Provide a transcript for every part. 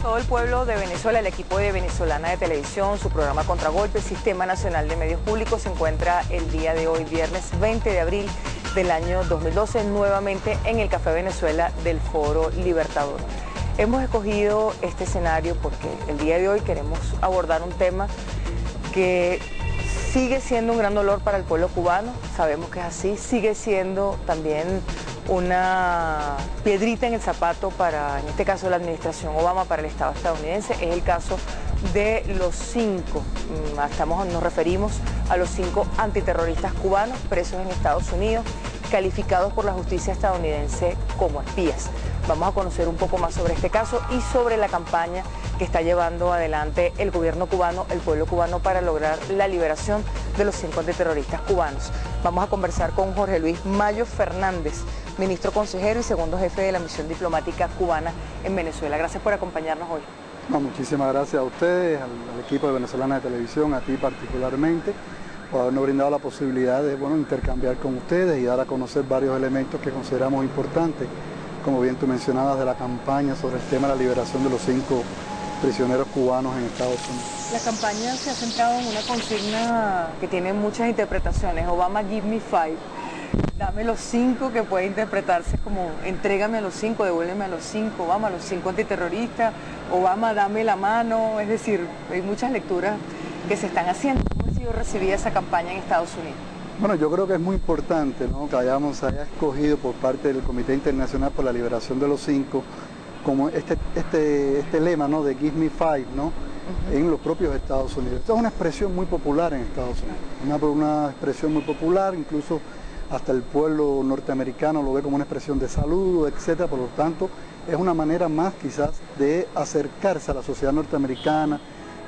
todo el pueblo de Venezuela. El equipo de Venezolana de Televisión, su programa Contragolpe, Sistema Nacional de Medios Públicos, se encuentra el día de hoy, viernes 20 de abril del año 2012, nuevamente en el Café Venezuela del Foro Libertador. Hemos escogido este escenario porque el día de hoy queremos abordar un tema que sigue siendo un gran dolor para el pueblo cubano, sabemos que es así, sigue siendo también una piedrita en el zapato para, en este caso, la administración Obama para el Estado estadounidense. Es el caso de los 5, nos referimos a los 5 antiterroristas cubanos presos en Estados Unidos, calificados por la justicia estadounidense como espías. Vamos a conocer un poco más sobre este caso y sobre la campaña que está llevando adelante el gobierno cubano, el pueblo cubano, para lograr la liberación de los 5 antiterroristas cubanos. Vamos a conversar con Jorge Luis Mayo Fernández, ministro consejero y segundo jefe de la misión diplomática cubana en Venezuela. Gracias por acompañarnos hoy. No, muchísimas gracias a ustedes, al equipo de Venezolana de Televisión, a ti particularmente, por habernos brindado la posibilidad de intercambiar con ustedes y dar a conocer varios elementos que consideramos importantes, como bien tú mencionabas, de la campaña sobre el tema de la liberación de los 5 prisioneros cubanos en Estados Unidos. La campaña se ha centrado en una consigna que tiene muchas interpretaciones: Obama, give me 5. Dame los 5, que puede interpretarse como entrégame a los 5, devuélveme a los 5, Obama, a los 5 antiterroristas, Obama, dame la mano. Es decir, hay muchas lecturas que se están haciendo. ¿Cómo ha sido recibida esa campaña en Estados Unidos? Bueno, yo creo que es muy importante, ¿no?, que haya escogido por parte del Comité Internacional por la Liberación de los 5 como este lema, ¿no?, de Give Me 5, ¿no?, en los propios Estados Unidos. Esto es una expresión muy popular en Estados Unidos, una expresión muy popular, incluso hasta el pueblo norteamericano lo ve como una expresión de saludo, etcétera. Por lo tanto, es una manera más quizás de acercarse a la sociedad norteamericana,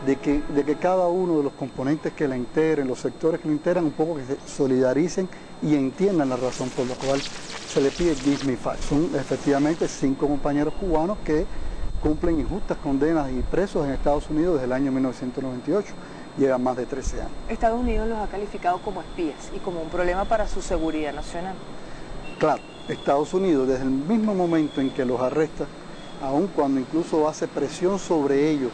de que cada uno de los componentes que la integren, los sectores que la integran, un poco que se solidaricen y entiendan la razón por la cual se le pide Give Me 5. Son efectivamente 5 compañeros cubanos que cumplen injustas condenas y presos en Estados Unidos desde el año 1998. Llevan más de 13 años. Estados Unidos los ha calificado como espías y como un problema para su seguridad nacional. Claro, Estados Unidos desde el mismo momento en que los arresta, aun cuando incluso hace presión sobre ellos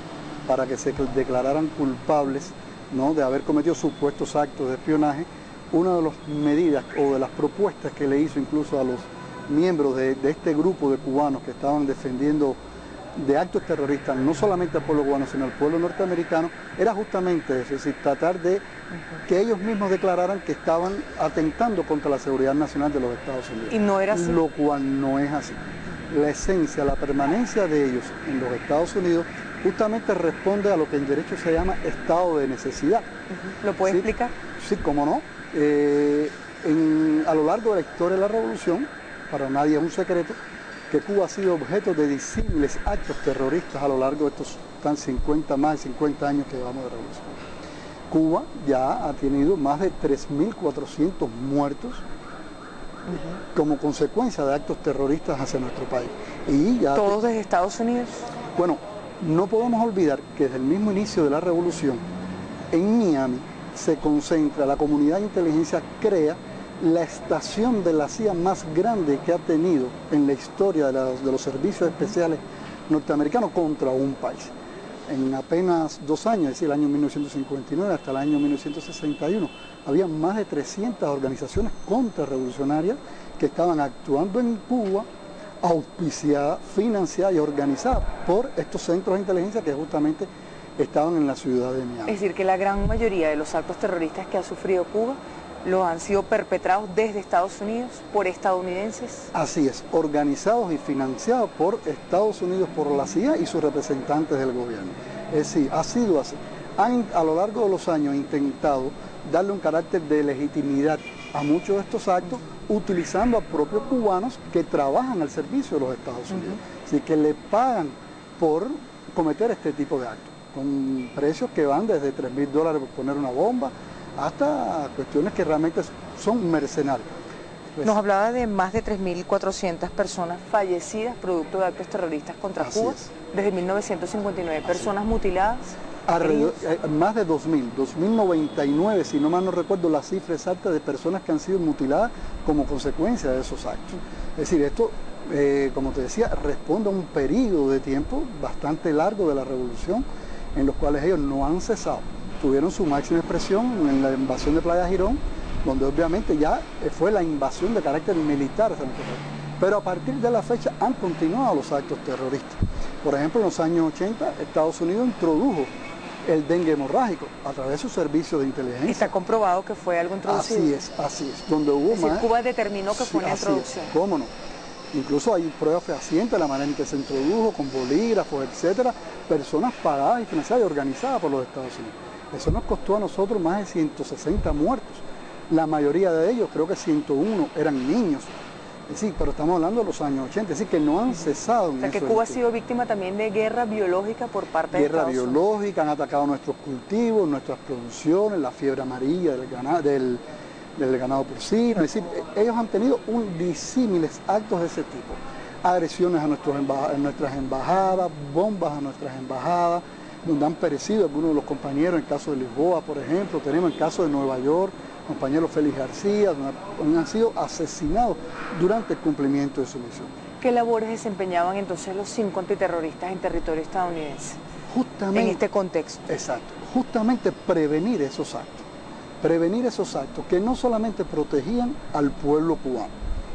para que se declararan culpables, ¿no?, de haber cometido supuestos actos de espionaje, una de las medidas o de las propuestas que le hizo incluso a los miembros de este grupo de cubanos que estaban defendiendo de actos terroristas, no solamente al pueblo cubano, sino al pueblo norteamericano, era justamente eso, es decir, tratar de que ellos mismos declararan que estaban atentando contra la seguridad nacional de los Estados Unidos. ¿Y no era así? Lo cual no es así. La esencia, la permanencia de ellos en los Estados Unidos justamente responde a lo que en derecho se llama estado de necesidad. ¿Lo puede explicar? Sí, cómo no. A lo largo de la historia de la revolución, para nadie es un secreto que Cuba ha sido objeto de visibles actos terroristas a lo largo de estos más de 50 años que llevamos de revolución. Cuba ya ha tenido más de 3.400 muertos como consecuencia de actos terroristas hacia nuestro país. Y ya ¿todos desde Estados Unidos? Bueno, no podemos olvidar que desde el mismo inicio de la revolución, en Miami se concentra, la comunidad de inteligencia crea la estación de la CIA más grande que ha tenido en la historia de los servicios especiales norteamericanos contra un país. En apenas 2 años, es decir, el año 1959 hasta el año 1961, había más de 300 organizaciones contrarrevolucionarias que estaban actuando en Cuba, auspiciadas, financiadas y organizadas por estos centros de inteligencia que justamente estaban en la ciudad de Miami. Es decir, que la gran mayoría de los actos terroristas que ha sufrido Cuba los han sido perpetrados desde Estados Unidos por estadounidenses. Así es, organizados y financiados por Estados Unidos, por la CIA y sus representantes del gobierno. Es decir, ha sido así. Han a lo largo de los años intentado darle un carácter de legitimidad a muchos de estos actos, utilizando a propios cubanos que trabajan al servicio de los Estados Unidos. Así que le pagan por cometer este tipo de actos, con precios que van desde $3.000 por poner una bomba, hasta cuestiones que realmente son mercenarios. Nos hablaba de más de 3.400 personas fallecidas producto de actos terroristas contra Cuba desde 1959, personas mutiladas. Alrededor, más de 2.099, si no mal no recuerdo la cifra exacta de personas que han sido mutiladas como consecuencia de esos actos. Es decir, esto como te decía, responde a un periodo de tiempo bastante largo de la revolución, en los cuales ellos no han cesado. Tuvieron su máxima expresión en la invasión de Playa Girón, donde obviamente ya fue la invasión de carácter militar, pero a partir de la fecha han continuado los actos terroristas. Por ejemplo, en los años 80, Estados Unidos introdujo el dengue hemorrágico a través de su servicio de inteligencia. Está comprobado que fue algo introducido. Así es, donde hubo es decir, Cuba determinó que fue una introducción. ¿Cómo no? Incluso hay pruebas fehacientes de la manera en que se introdujo, con bolígrafos, etcétera, personas pagadas y financiadas y organizadas por los Estados Unidos. Eso nos costó a nosotros más de 160 muertos. La mayoría de ellos, creo que 101, eran niños. Sí, pero estamos hablando de los años 80, es decir, que no han cesado. O sea, que Cuba ha sido víctima también de guerra biológica por parte de Estados Unidos. Guerra biológica, han atacado nuestros cultivos, nuestras producciones, la fiebre amarilla del ganado porcino. Es decir, ellos han tenido disímiles actos de ese tipo. Agresiones a nuestras embajadas, bombas a nuestras embajadas, donde han perecido algunos de los compañeros, en el caso de Lisboa, por ejemplo, tenemos el caso de Nueva York, compañero Félix García, donde han sido asesinados durante el cumplimiento de su misión. ¿Qué labores desempeñaban entonces los 5 antiterroristas en territorio estadounidense? Justamente, en este contexto. Exacto, justamente prevenir esos actos que no solamente protegían al pueblo cubano,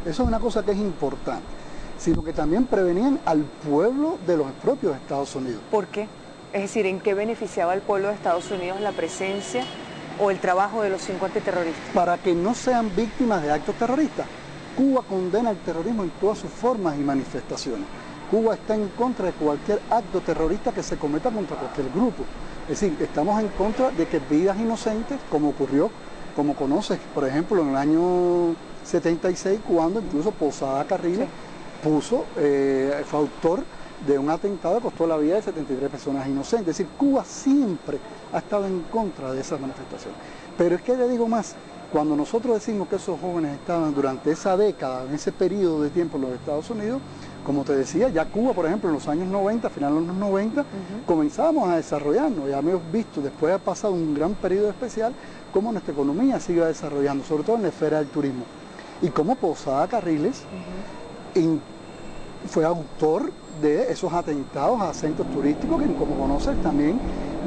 eso es una cosa que es importante, sino que también prevenían al pueblo de los propios Estados Unidos. ¿Por qué? Es decir, ¿en qué beneficiaba al pueblo de Estados Unidos la presencia o el trabajo de los 5 antiterroristas? Para que no sean víctimas de actos terroristas. Cuba condena el terrorismo en todas sus formas y manifestaciones. Cuba está en contra de cualquier acto terrorista que se cometa contra cualquier grupo. Es decir, estamos en contra de que vidas inocentes, como ocurrió, como conoces, por ejemplo, en el año 76, cuando incluso Posada Carriles fue autor de un atentado que costó la vida de 73 personas inocentes. Es decir, Cuba siempre ha estado en contra de esas manifestaciones. Pero es que le digo más, cuando nosotros decimos que esos jóvenes estaban durante esa década, en ese periodo de tiempo en los Estados Unidos, como te decía, ya Cuba, por ejemplo, en los años 90, finales de los 90, comenzábamos a desarrollarnos. Ya hemos visto, después de haber pasado un gran periodo especial, cómo nuestra economía se iba desarrollando, sobre todo en la esfera del turismo. Y cómo Posada Carriles fue autor de esos atentados a centros turísticos que, como conoces, también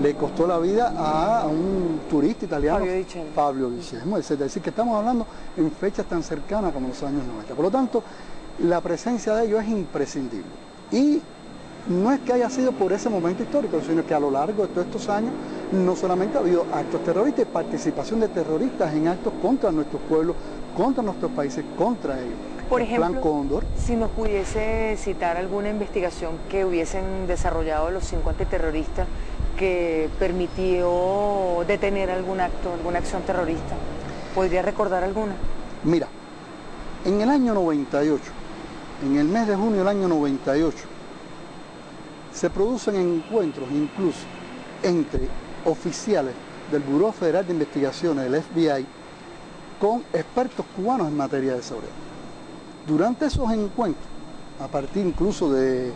le costó la vida a un turista italiano, Fabio Vicemo, etc. Es decir, que estamos hablando en fechas tan cercanas como los años 90. Por lo tanto, la presencia de ellos es imprescindible. Y no es que haya sido por ese momento histórico, sino que a lo largo de todos estos años no solamente ha habido actos terroristas y participación de terroristas en actos contra nuestros pueblos, contra nuestros países, contra ellos. Por ejemplo, Plan Cóndor. Si nos pudiese citar alguna investigación que hubiesen desarrollado los 5 antiterroristas que permitió detener algún acto, alguna acción terrorista, ¿podría recordar alguna? Mira, en el año 98, en el mes de junio del año 98, se producen encuentros incluso entre oficiales del Buró Federal de Investigaciones, del FBI, con expertos cubanos en materia de seguridad. Durante esos encuentros, a partir incluso de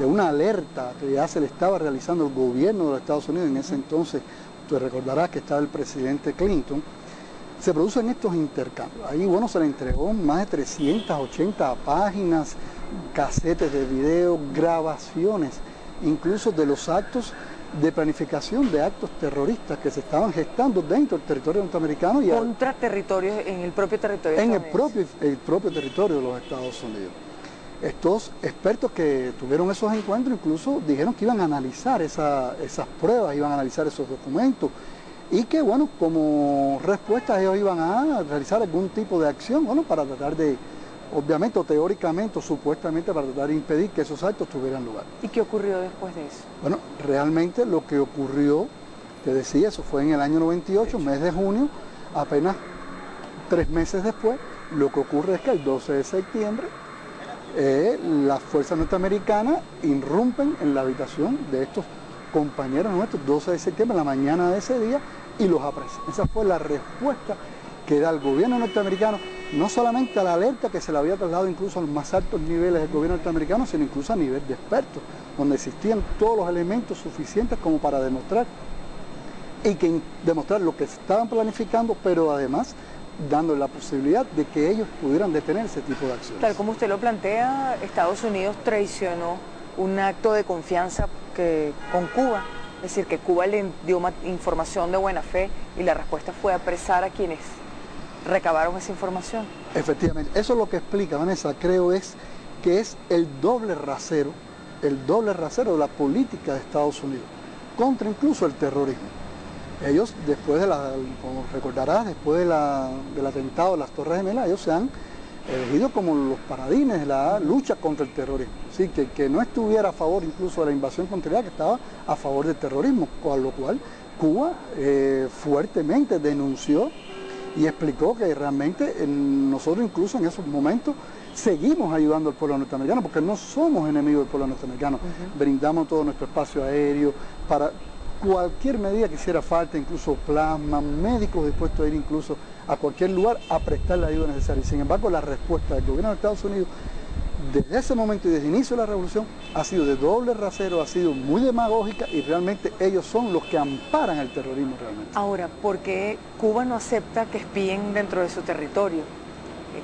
una alerta que ya se le estaba realizando el gobierno de los Estados Unidos, en ese entonces, tú recordarás que estaba el presidente Clinton, se producen estos intercambios. Ahí, bueno, se le entregó más de 380 páginas, casetes de video, grabaciones, incluso de los actos de planificación de actos terroristas que se estaban gestando dentro del territorio norteamericano. Y contra territorios, en el propio territorio estadounidense. En el propio territorio de los Estados Unidos. Estos expertos que tuvieron esos encuentros incluso dijeron que iban a analizar esas pruebas, iban a analizar esos documentos y que, bueno, como respuesta ellos iban a realizar algún tipo de acción, bueno, para tratar de, obviamente, o teóricamente o supuestamente para tratar de impedir que esos actos tuvieran lugar. ¿Y qué ocurrió después de eso? Bueno, realmente lo que ocurrió, te decía, eso fue en el año 98, mes de junio, apenas 3 meses después, lo que ocurre es que el 12 de septiembre las fuerzas norteamericanas irrumpen en la habitación de estos compañeros nuestros, 12 de septiembre, en la mañana de ese día, y los apresan. Esa fue la respuesta que da el gobierno norteamericano, no solamente a la alerta que se le había trasladado incluso a los más altos niveles del gobierno norteamericano, sino incluso a nivel de expertos, donde existían todos los elementos suficientes como para demostrar lo que estaban planificando, pero además dando la posibilidad de que ellos pudieran detener ese tipo de acciones. Tal como usted lo plantea, Estados Unidos traicionó un acto de confianza con Cuba, es decir, que Cuba le dio información de buena fe y la respuesta fue apresar a quienes recabaron esa información. Efectivamente, eso es lo que explica, Vanessa, creo que es el doble rasero de la política de Estados Unidos, contra incluso el terrorismo. Ellos, después como recordarás, después del atentado de las Torres Gemelas, ellos se han elegido como los paladines de la lucha contra el terrorismo. ¿Sí? Que no estuviera a favor incluso de la invasión contra Irak, que estaba a favor del terrorismo, con lo cual Cuba fuertemente denunció y explicó que realmente nosotros incluso en esos momentos seguimos ayudando al pueblo norteamericano, porque no somos enemigos del pueblo norteamericano. Brindamos todo nuestro espacio aéreo para cualquier medida que hiciera falta, incluso plasma, médicos dispuestos a ir incluso a cualquier lugar a prestar la ayuda necesaria. Sin embargo, la respuesta del gobierno de Estados Unidos desde ese momento y desde el inicio de la revolución ha sido de doble rasero, ha sido muy demagógica y realmente ellos son los que amparan el terrorismo realmente. Ahora, ¿por qué Cuba no acepta que espíen dentro de su territorio?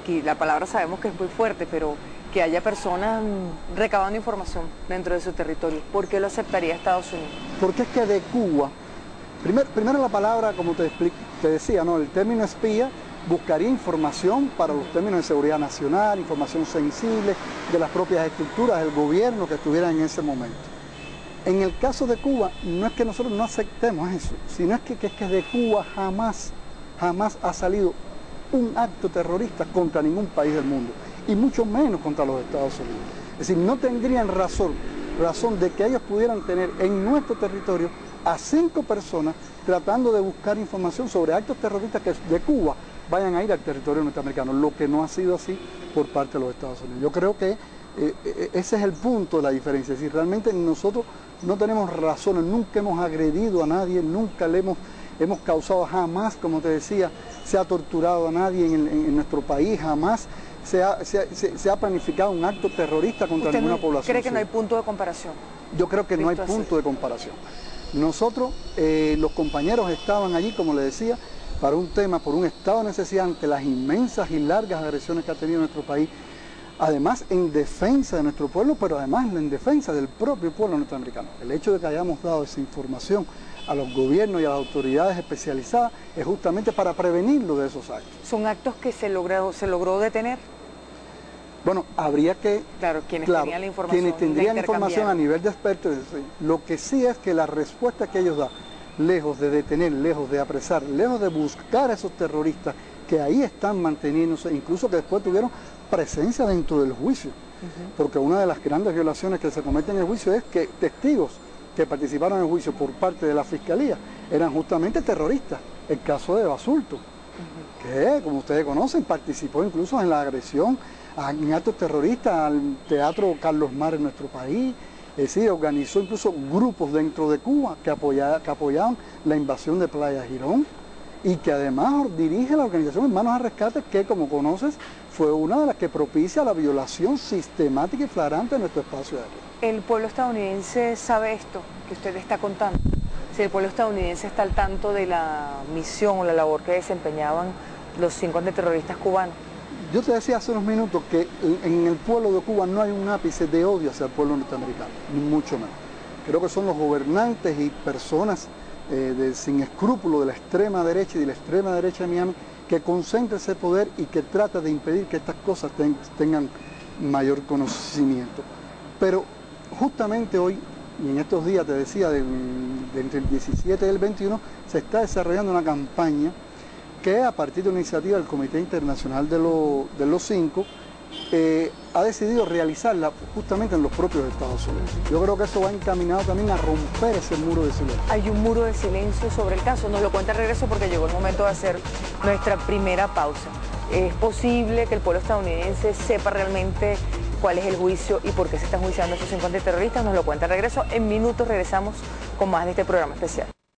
Aquí la palabra sabemos que es muy fuerte, pero que haya personas recabando información dentro de su territorio, ¿por qué lo aceptaría Estados Unidos? Porque es que de Cuba, primero la palabra, como te decía, ¿no? El término espía buscaría información para los términos de seguridad nacional, información sensible de las propias estructuras del gobierno que estuvieran en ese momento. En el caso de Cuba, no es que nosotros no aceptemos eso, sino es que de Cuba jamás ha salido un acto terrorista contra ningún país del mundo, y mucho menos contra los Estados Unidos. Es decir, no tendrían razón de que ellos pudieran tener en nuestro territorio a 5 personas tratando de buscar información sobre actos terroristas que de Cuba vayan a ir al territorio norteamericano, lo que no ha sido así por parte de los Estados Unidos. Yo creo que ese es el punto de la diferencia, es decir, realmente nosotros no tenemos razones, nunca hemos agredido a nadie, nunca le hemos causado, jamás, como te decía, se ha torturado a nadie en nuestro país, jamás se ha planificado un acto terrorista contra ninguna población. ¿Cree que no hay punto de comparación? Yo creo que no hay punto de comparación. Nosotros, los compañeros estaban allí, como le decía, para un tema, por un estado de necesidad ante las inmensas y largas agresiones que ha tenido nuestro país, además en defensa de nuestro pueblo, pero además en defensa del propio pueblo norteamericano. El hecho de que hayamos dado esa información a los gobiernos y a las autoridades especializadas es justamente para prevenirlo de esos actos. ¿Son actos que se logró detener? Bueno, habría que... Claro, quienes tenían la información. Quienes tendrían la información a nivel de expertos, lo que sí es que la respuesta que ellos dan, lejos de detener, lejos de apresar, lejos de buscar a esos terroristas que ahí están manteniéndose, incluso que después tuvieron presencia dentro del juicio, porque una de las grandes violaciones que se cometen en el juicio es que testigos que participaron en el juicio por parte de la Fiscalía eran justamente terroristas. El caso de Basulto, que como ustedes conocen participó incluso en la agresión en actos terroristas al Teatro Carlos Mar en nuestro país. Es decir, organizó incluso grupos dentro de Cuba que apoyaban la invasión de Playa Girón y que además dirige la organización Hermanos al Rescate, que como conoces fue una de las que propicia la violación sistemática y flagrante de nuestro espacio aéreo. ¿El pueblo estadounidense sabe esto que usted está contando? Si el pueblo estadounidense está al tanto de la misión o la labor que desempeñaban los 5 antiterroristas cubanos. Yo te decía hace unos minutos que en el pueblo de Cuba no hay un ápice de odio hacia el pueblo norteamericano, ni mucho menos. Creo que son los gobernantes y personas sin escrúpulos de la extrema derecha y de la extrema derecha de Miami que concentra ese poder y que trata de impedir que estas cosas tengan mayor conocimiento. Pero justamente hoy, y en estos días, te decía, entre el 17 y el 21, se está desarrollando una campaña que a partir de una iniciativa del Comité Internacional de los 5, ha decidido realizarla justamente en los propios Estados Unidos. Yo creo que eso va encaminado también a romper ese muro de silencio. Hay un muro de silencio sobre el caso, nos lo cuenta de regreso porque llegó el momento de hacer nuestra primera pausa. ¿Es posible que el pueblo estadounidense sepa realmente cuál es el juicio y por qué se están juiciando a esos 5 antiterroristas? Nos lo cuenta de regreso. En minutos regresamos con más de este programa especial.